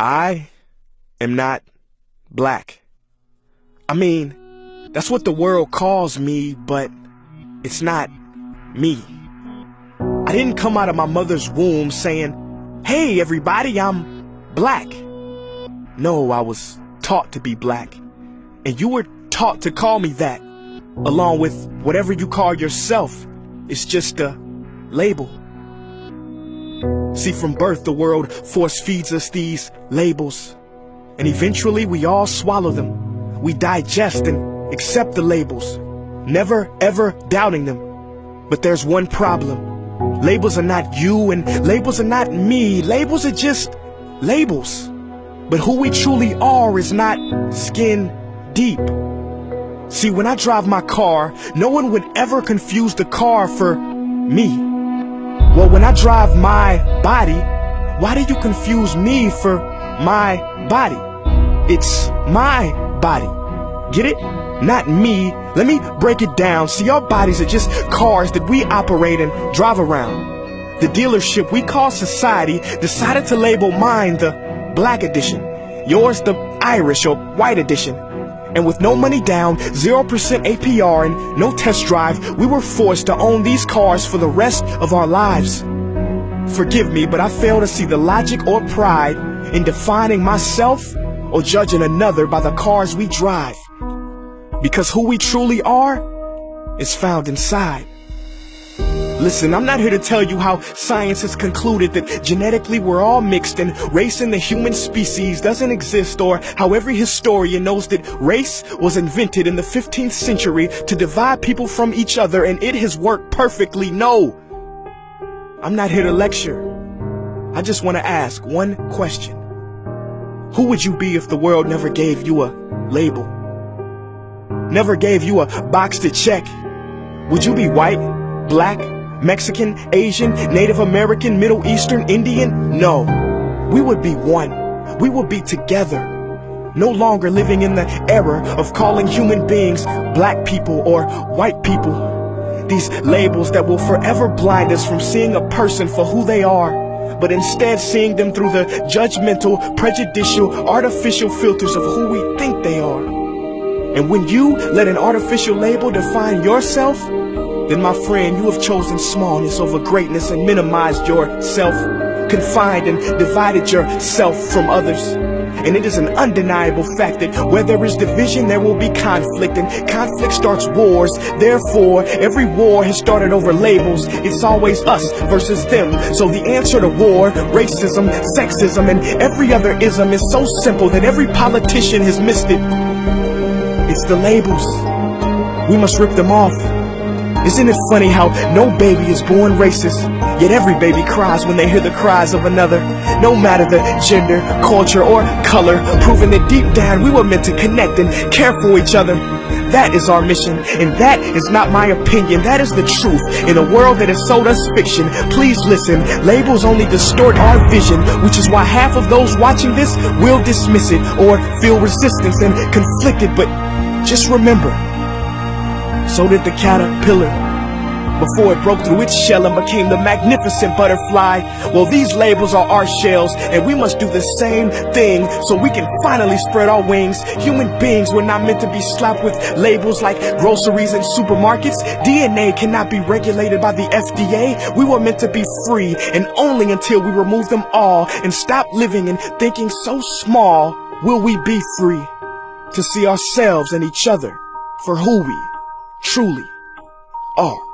I am not black. I mean, that's what the world calls me, but it's not me. I didn't come out of my mother's womb saying, "Hey everybody, I'm black." No, I was taught to be black. And you were taught to call me that, along with whatever you call yourself. It's just a label. See, from birth, the world force feeds us these labels. And eventually we all swallow them. We digest and accept the labels, never ever doubting them. But there's one problem. Labels are not you and labels are not me. Labels are just labels. But who we truly are is not skin deep. See, when I drive my car, no one would ever confuse the car for me. Well, when I drive my body, why do you confuse me for my body? It's my body. Get it? Not me. Let me break it down. See, our bodies are just cars that we operate and drive around. The dealership we call society decided to label mine the black edition, yours the Irish or white edition. And with no money down, 0% APR and no test drive, we were forced to own these cars for the rest of our lives. Forgive me, but I fail to see the logic or pride in defining myself or judging another by the cars we drive. Because who we truly are is found inside. Listen, I'm not here to tell you how science has concluded that genetically we're all mixed and race in the human species doesn't exist, or how every historian knows that race was invented in the 15th century to divide people from each other and it has worked perfectly. No, I'm not here to lecture. I just want to ask one question. Who would you be if the world never gave you a label? Never gave you a box to check? Would you be white, black, Mexican, Asian, Native American, Middle Eastern, Indian? No, we would be one. We would be together. No longer living in the era of calling human beings black people or white people. These labels that will forever blind us from seeing a person for who they are, but instead seeing them through the judgmental, prejudicial, artificial filters of who we think they are. And when you let an artificial label define yourself, then my friend, you have chosen smallness over greatness and minimized yourself, confined and divided yourself from others. And it is an undeniable fact that where there is division, there will be conflict, and conflict starts wars. Therefore, every war has started over labels. It's always us versus them. So the answer to war, racism, sexism, and every other ism is so simple that every politician has missed it. It's the labels. We must rip them off. Isn't it funny how no baby is born racist, yet every baby cries when they hear the cries of another, no matter the gender, culture, or color, proving that deep down we were meant to connect and care for each other. That is our mission, and that is not my opinion. That is the truth in a world that has sold us fiction. Please listen, labels only distort our vision, which is why half of those watching this will dismiss it or feel resistance and conflicted. But just remember, so did the caterpillar before it broke through its shell and became the magnificent butterfly. Well, these labels are our shells, and we must do the same thing so we can finally spread our wings. Human beings were not meant to be slapped with labels like groceries and supermarkets. DNA cannot be regulated by the FDA. We were meant to be free, and only until we remove them all and stop living and thinking so small will we be free to see ourselves and each other for who we truly are.